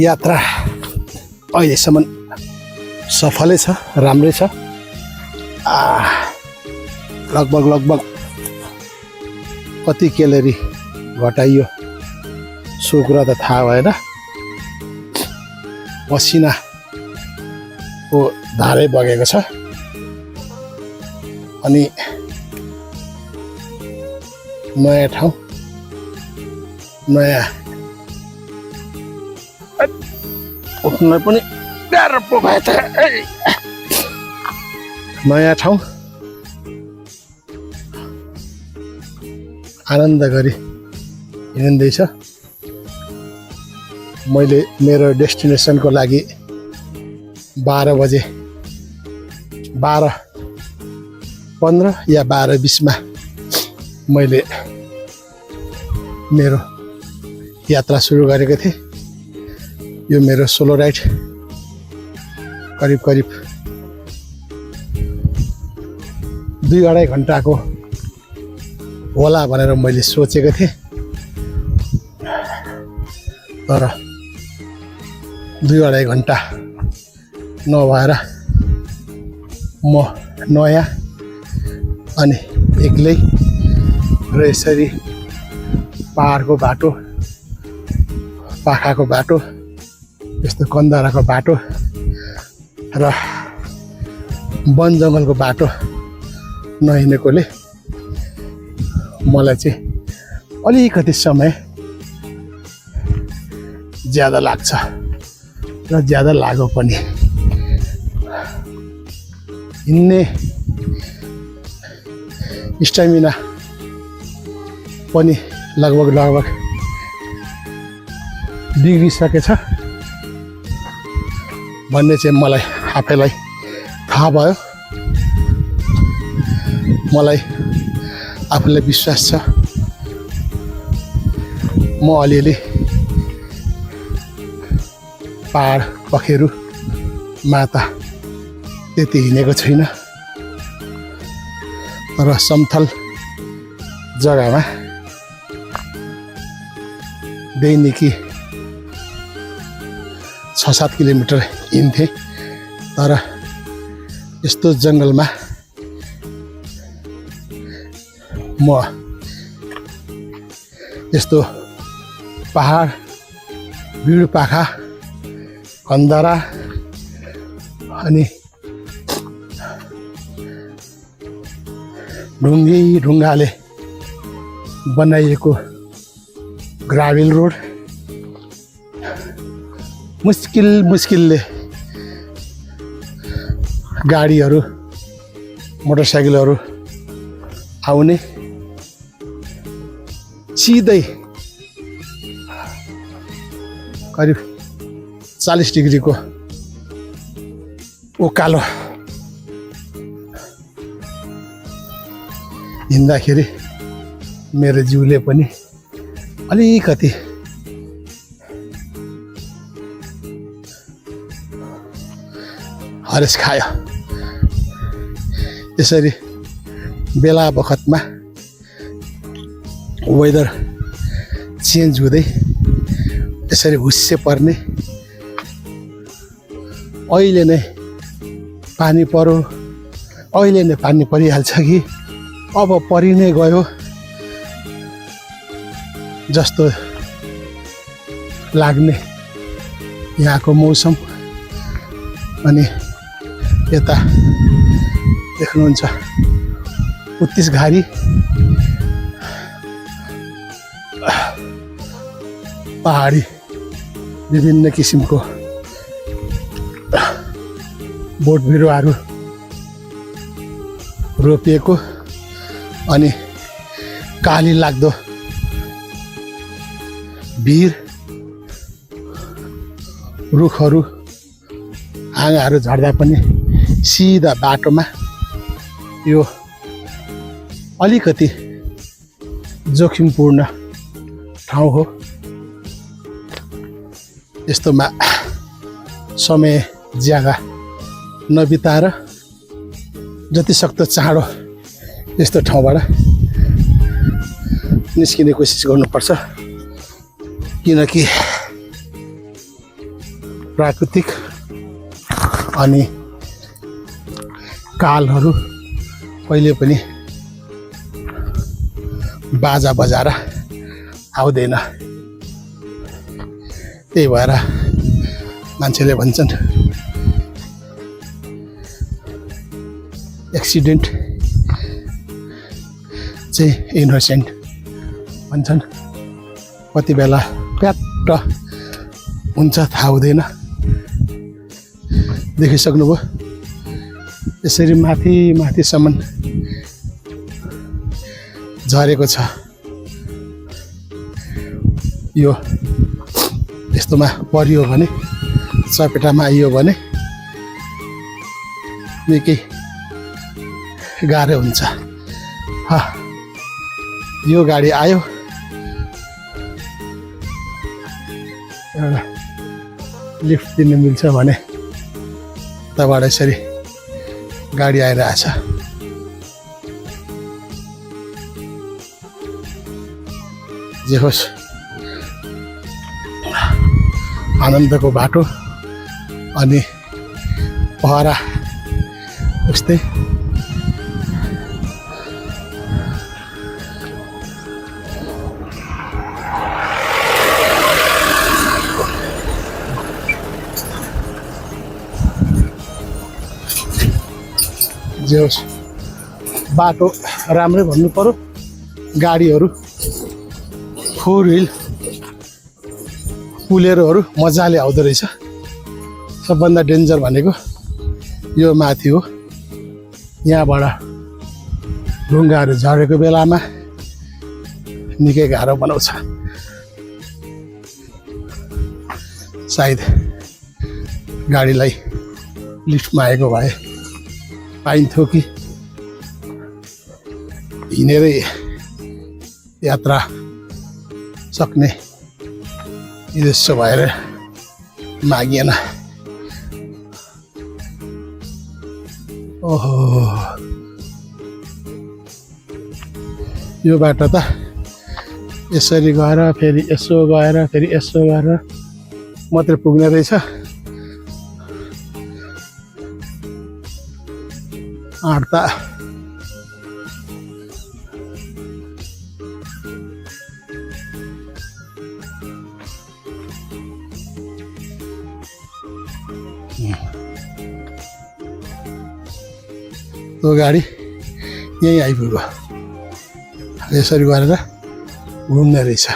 यात्रा अहिलेसम्म सफलै छ, राम्रै छ। लगभग कति क्यालोरी घटाइयो सो कुरा त थाहा भएन। पसिनाको धारै बगेको छ। अनि नयाँ ठाउँ, नयाँ उठ्न पनि गाह्रो पो भयो त। नयाँ ठाउँ आनन्द गरी हिँड्दैछ। मैले मेरो डेस्टिनेसनको लागि 12 बजे 12:15 या 12:20 मैले मेरो यात्रा सुरु गरेको थिएँ। यो मेरो सोलो राइड करिब 2-2.5 घन्टाको होला भनेर मैले सोचेको थिएँ। तर 2-2.5 घन्टा नभएर म नयाँ अनि एक्लै र यसरी पहाडको बाटो, पाखाको बाटो, यस्तो कन्दराको बाटो र वन जङ्गलको बाटो नहिँडेकोले मलाई चाहिँ अलिकति समय ज्यादा लाग्छ र ज्यादा लाग्यो पनि। हिँड्ने स्टामिना पनि लगभग बिग्रिसकेछ भन्ने चाहिँ मलाई आफैलाई थाहा भयो। मलाई आफूलाई विश्वास छ म अलिअलि पहाड पखेरु माता त्यति हिँडेको छैन र समथल जग्गामा दैनिकी 6-7 किलोमिटर हिँड्थेँ। तर यस्तो जङ्गलमा म यस्तो पहाड, भिड पाखा, कन्दरा अनि ढुङ्गाले बनाइएको ग्राभेल रोड मुस्किलले गाडीहरू, मोटरसाइकलहरू आउने, सिधै करिब 40 डिग्रीको उकालो हिँड्दाखेरि मेरो जिउले पनि अलिकति हरेस खायो। यसरी बेला बखतमा वेदर चेन्ज हुँदै यसरी हुस्से पर्ने, अहिले नै पानी पर्यो, अहिले नै पानी परिहाल्छ कि अब परि नै गयो जस्तो लाग्ने यहाँको मौसम। अनि यता देख्नुहुन्छ उत्तिस घारी, पहाडी विभिन्न किसिमको बोट बिरुवाहरू रोपिएको अनि काली लाग्दो भिर रुखहरू, हाँगाहरू झर्दा पनि सिधा बाटोमा यो अलिकति जोखिमपूर्ण ठाउँ हो। यस्तोमा समय ज्यादा नबिताएर जति सक्दो चाँडो यस्तो ठाउँबाट निस्किने कोसिस गर्नुपर्छ। किनकि प्राकृतिक अनि कालहरू कहिले पनि बाजा बजाएर आउँदैन। त्यही भएर मान्छेले भन्छन् एक्सिडेन्ट चाहिँ इनोसेन्ट भन्छन्। कति बेला प्याट्ट हुन्छ थाहा हुँदैन। देखिसक्नुभयो यसरी माथि माथिसम्म झरेको छ। यो यस्तोमा परियो भने चपेटामा आइयो भने निकै गाह्रो हुन्छ। यो गाडी आयो, एउटा लिफ्ट दिनु मिल्छ भने तबाट यसरी गाडी आइरहेछ। जे होस् आनन्दको बाटो अनि पहरा उस्तै। जे होस् बाटो राम्रै भन्नु पर्यो। गाडीहरू फोर व्हिल कुलेरोहरू मजाले आउँदो रहेछ। सबभन्दा डेन्जर भनेको यो माथि हो। यहाँबाट ढुङ्गाहरू झरेको बेलामा निकै गाह्रो बनाउँछ। सायद गाडीलाई लिफ्टमा आएको भए पाइन्थ्यो कि हिँडेरै यात्रा सक्ने उद्देश्य भएर मागिएन। ओहो यो बाटो त यसरी गएर फेरि यसो गएर फेरि यसो गरेर मात्रै पुग्ने रहेछ। आँट त त्यो गाडी यहीँ आइपुग्यो। यसरी गरेर घुम्ने रहेछ।